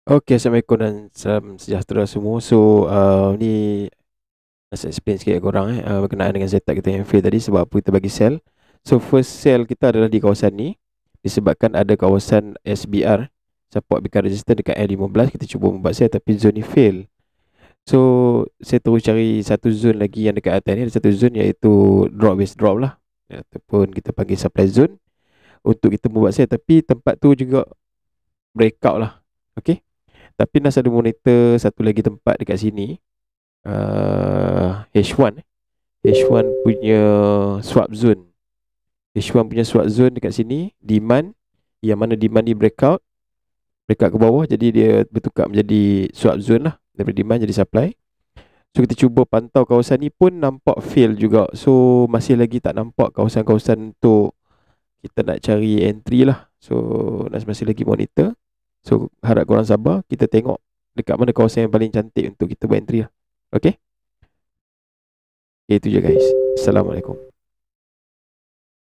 Okay, Assalamualaikum dan salam sejahtera semua. So, ni saya explain sikit kat korang berkenaan dengan setup kita yang fail tadi sebab apa kita bagi sell. So, first sell kita adalah di kawasan ni disebabkan ada kawasan SBR, support beacon resistance dekat L15. Kita cuba membuat sell tapi zone ni fail. So, saya terus cari satu zone lagi yang dekat atas ni. Ada satu zone iaitu drop base drop lah, ataupun kita panggil supply zone untuk kita membuat sell. Tapi tempat tu juga breakout lah. Okay, tapi Nas ada monitor satu lagi tempat dekat sini, H1 H1 punya swap zone. H1 punya swap zone dekat sini, demand, yang mana demand ni breakout ke bawah, jadi dia bertukar menjadi swap zone lah, daripada demand jadi supply. So kita cuba pantau kawasan ni pun nampak fail juga. So masih lagi tak nampak kawasan-kawasan untuk kita nak cari entry lah. So Nas masih lagi monitor. So harap korang sabar, kita tengok dekat mana kawasan yang paling cantik untuk kita buat entry lah. Okay, itu je guys. Assalamualaikum.